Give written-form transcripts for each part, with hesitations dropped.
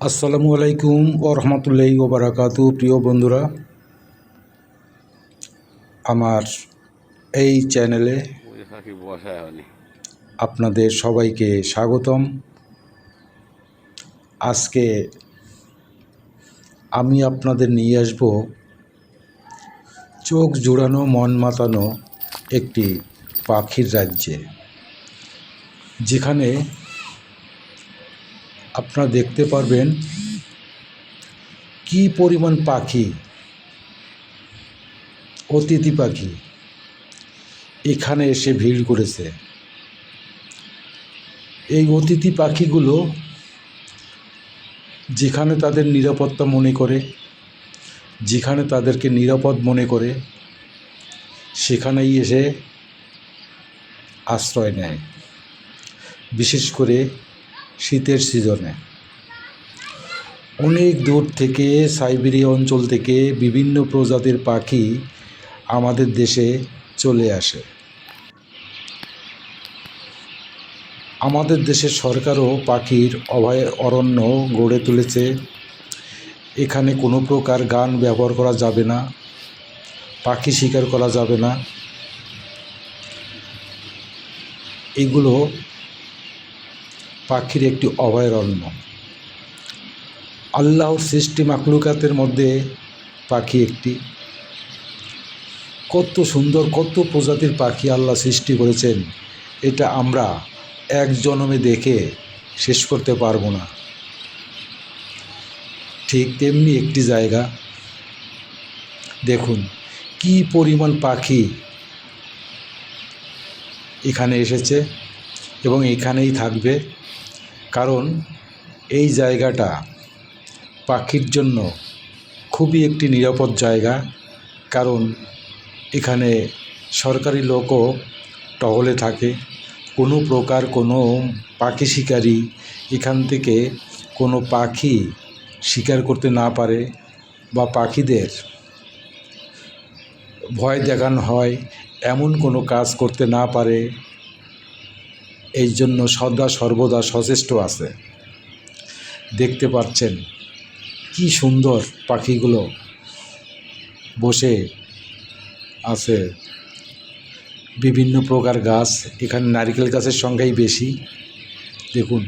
আসসালামু আলাইকুম ও রহমতুল্লাহি ওয়া বারাকাতু। প্রিয় বন্ধুরা, আমার এই চ্যানেলে আপনাদের সবাইকে স্বাগতম। আজকে আমি আপনাদের নিয়ে আসব চোখ জুড়ানো মন মাতানো একটি পাখির রাজ্যে, যেখানে আপনারা দেখতে পারবেন কি পরিমাণ পাখি, অতিথি পাখি এখানে এসে ভিড় করেছে। এই অতিথি পাখিগুলো যেখানে তাদের নিরাপত্তা মনে করে, যেখানে তাদেরকে নিরাপদ মনে করে, সেখানেই এসে আশ্রয় নেয়। বিশেষ করে শীতের সিজনে অনেক দূর থেকে, সাইবেরিয়া অঞ্চল থেকে বিভিন্ন প্রজাতির পাখি আমাদের দেশে চলে আসে। আমাদের দেশের সরকারও পাখির অভয়ারণ্য গড়ে তুলেছে। এখানে কোনো প্রকার গান ব্যবহার করা যাবে না, পাখি শিকার করা যাবে না। এগুলো পাখির একটি অভয়ারণ্য। আল্লাহর সৃষ্টি মাখলুকাতের মধ্যে পাখি একটি। কত সুন্দর, কত প্রজাতির পাখি আল্লাহ সৃষ্টি করেছেন, এটা আমরা এক জন্মে দেখে শেষ করতে পারবো না। ঠিক তেমনি একটি জায়গা, দেখুন কি পরিমাণ পাখি এখানে এসেছে এবং এখানেই থাকবে। কারণ এই জায়গাটা পাখির জন্য খুবই একটি নিরাপদ জায়গা। কারণ এখানে সরকারি লোকও টহলে থাকে। কোনো প্রকার কোনো পাখি শিকারী এখান থেকে কোনো পাখি শিকার করতে না পারে বা পাখিদের ভয় দেখানো হয় এমন কোনো কাজ করতে না পারে, এই জন্য সদা সর্বদা সচেষ্ট আছে। দেখতে পাচ্ছেন কি সুন্দর পাখিগুলো বসে আছে। বিভিন্ন প্রকার গাছ, এখানে নারকেল গাছের সংখ্যাই বেশি। দেখুন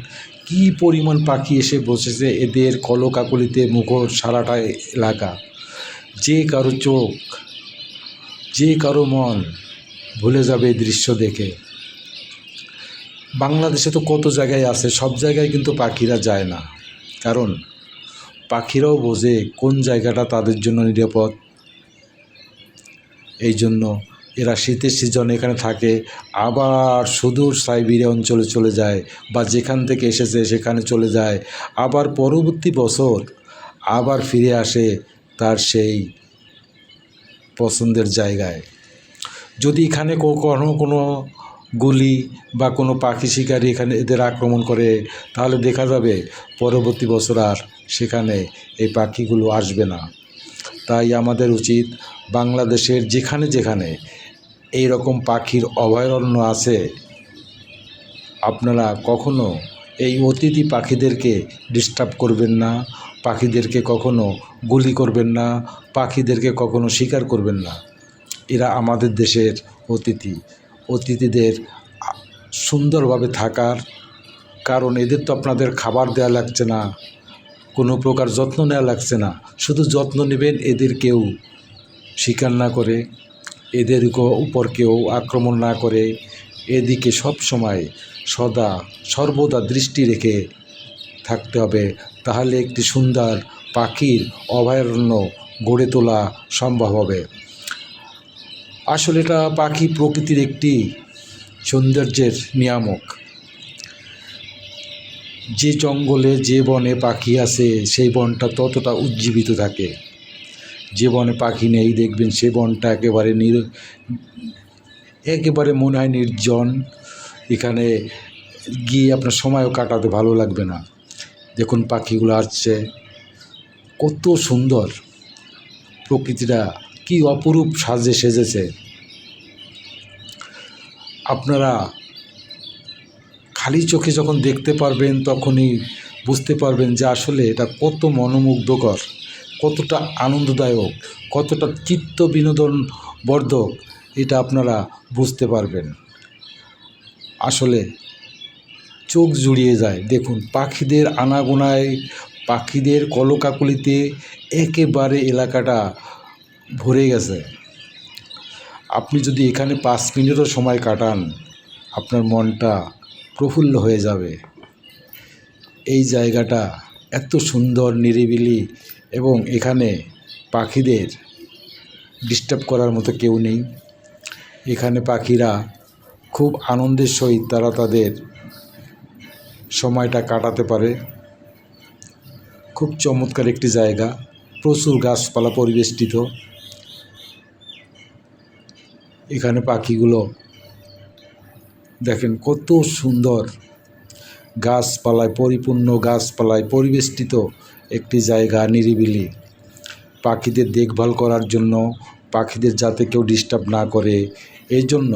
কি পরিমাণ পাখি এসে বসেছে, এদের কলকাকলিতে মুখর সারাটা এলাকা। যে কারো চোখ, যে কারো মন ভুলে যাবে এই দৃশ্য দেখে। বাংলাদেশে তো কত জায়গায় আছে, সব জায়গায় কিন্তু পাখিরা যায় না। কারণ পাখিরাও বোঝে কোন জায়গাটা তাদের জন্য নিরাপদ। এই জন্য এরা শীতের সিজনে এখানে থাকে, আবার সুদূর সাইবেরিয়া অঞ্চলে চলে যায় বা যেখান থেকে এসেছে সেখানে চলে যায়। আবার পরবর্তী বছর আবার ফিরে আসে তার সেই পছন্দের জায়গায়। যদি এখানে কোনো গুলি বা কোনো পাখি শিকারি এখানে এদের আক্রমণ করে, তাহলে দেখা যাবে পরবর্তী বছর আর সেখানে এই পাখিগুলো আসবে না। তাই আমাদের উচিত বাংলাদেশের যেখানে যেখানে এই রকম পাখির অভয়ারণ্য আছে, আপনারা কখনো এই অতিথি পাখিদেরকে ডিস্টার্ব করবেন না, পাখিদেরকে কখনো গুলি করবেন না, পাখিদেরকে কখনো শিকার করবেন না। এরা আমাদের দেশের অতিথি। অতিথিদের সুন্দরভাবে থাকার কারণ এদের তো আপনাদের খাবার দেওয়া লাগছে না, কোনো প্রকার যত্ন নেওয়া লাগছে না। শুধু যত্ন নেবেন এদের কেউ শিকার না করে, এদের উপর কেউ আক্রমণ না করে। এদিকে সব সময় সর্বদা দৃষ্টি রেখে থাকতে হবে, তাহলে একটি সুন্দর পাখির অভয়ারণ্য গড়ে তোলা সম্ভব হবে। আসলে এটা পাখি প্রকৃতির একটি সৌন্দর্যের নিয়ামক। যে জঙ্গলে, যে বনে পাখি আছে সেই বনটা ততটা উজ্জীবিত থাকে। যে বনে পাখি নেই দেখবেন সে বনটা একেবারে মনে হয় নির্জন। এখানে গিয়ে আপনার সময়ও কাটাতে ভালো লাগবে না। দেখুন পাখিগুলো আসছে, কত সুন্দর প্রকৃতিটা, কি অপরূপ সাজে সেজেছে। আপনারা খালি চোখে যখন দেখতে পারবেন তখনই বুঝতে পারবেন যে আসলে এটা কত মনোমুগ্ধকর, কতটা আনন্দদায়ক, কতটা চিত্ত বিনোদন বর্ধক, এটা আপনারা বুঝতে পারবেন। আসলে চোখ জুড়িয়ে যায়। দেখুন পাখিদের আনাগোনায়, পাখিদের কলকাকলিতে একেবারে এলাকাটা ভরে গেছে। আপনি যদি এখানে 5 মিনিটও সময় কাটান, আপনার মনটা প্রফুল্ল হয়ে যাবে। এই জায়গাটা এত সুন্দর, নিরিবিলি, এবং এখানে পাখিদের ডিস্টার্ব করার মতো কেউ নেই। এখানে পাখিরা খুব আনন্দের সহিত তারা তাদের সময়টা কাটাতে পারে। খুব চমৎকার একটি জায়গা, প্রচুর গাছপালা পরিবেষ্টিত। এখানে পাখিগুলো দেখেন কত সুন্দর, গাছপালায় পরিপূর্ণ, গাছপালায় পরিবেষ্টিত একটি জায়গা, নিরিবিলি। পাখিদের দেখভাল করার জন্য, পাখিদের যাতে কেউ ডিস্টার্ব না করে, এই জন্য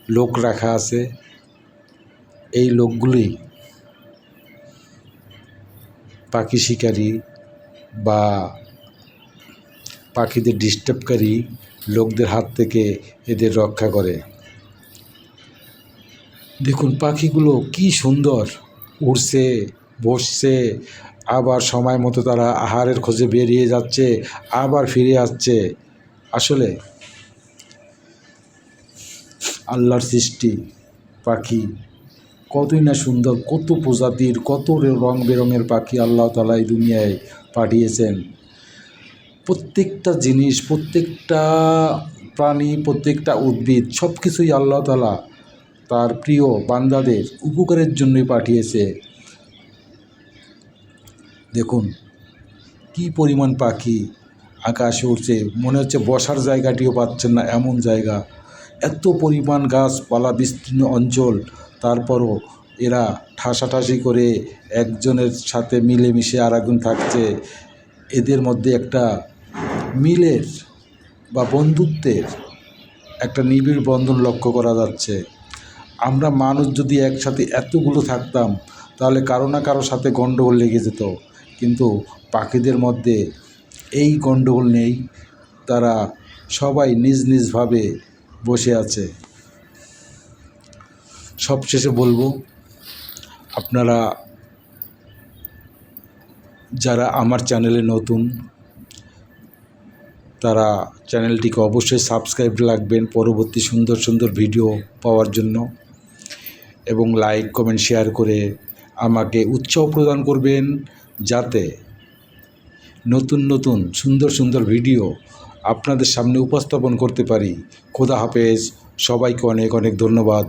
লোক রাখা আছে। এই লোকগুলি পাখি শিকারী বা পাখিদের ডিস্টার্বকারী লোকদের হাত থেকে এদের রক্ষা করে। দেখুন পাখিগুলো কি সুন্দর উড়ছে, বসছে, আবার সময় মতো তারা আহারের খোঁজে বেরিয়ে যাচ্ছে, আবার ফিরে আসছে। আসলে আল্লাহর সৃষ্টি পাখি কতই না সুন্দর, কত প্রজাতির, কত রং বেরঙের পাখি আল্লাহ তাআলা এই দুনিয়ায় পাঠিয়েছেন। প্রত্যেকটা জিনিস, প্রত্যেকটা প্রাণী, প্রত্যেকটা উদ্ভিদ, সব কিছুই আল্লাহ তাআলা তার প্রিয় বান্দাদের উপকারের জন্যই পাঠিয়েছে। দেখুন কি পরিমাণ পাখি আকাশে উড়ছে, মনে হচ্ছে বসার জায়গাটিও পাচ্ছেন না, এমন জায়গা। এত পরিমাণ গাছপালা, বিস্তীর্ণ অঞ্চল, তারপরও এরা ঠাসাঠাসি করে একজনের সাথে মিলেমিশে আর একজন থাকছে। এদের মধ্যে একটা মিলের বা বন্ধুত্বের একটা নিবিড় বন্ধন লক্ষ্য করা যাচ্ছে। আমরা মানুষ যদি একসাথে এতগুলো থাকতাম, তাহলে কারো না কারো সাথে গণ্ডগোল লেগে যেত, কিন্তু পাখিদের মধ্যে এই গণ্ডগোল নেই। তারা সবাই নিজ নিজভাবে বসে আছে। সবশেষে বলবো, আপনারা যারা আমার চ্যানেলে নতুন, তারা চ্যানেলটিকে অবশ্যই সাবস্ক্রাইব রাখবেন পরবর্তী সুন্দর সুন্দর ভিডিও পাওয়ার জন্য, এবং লাইক, কমেন্ট, শেয়ার করে আমাকে উৎসাহ প্রদান করবেন, যাতে নতুন নতুন সুন্দর সুন্দর ভিডিও আপনাদের সামনে উপস্থাপন করতে পারি। খোদা হাফেজ, সবাইকে অনেক অনেক ধন্যবাদ।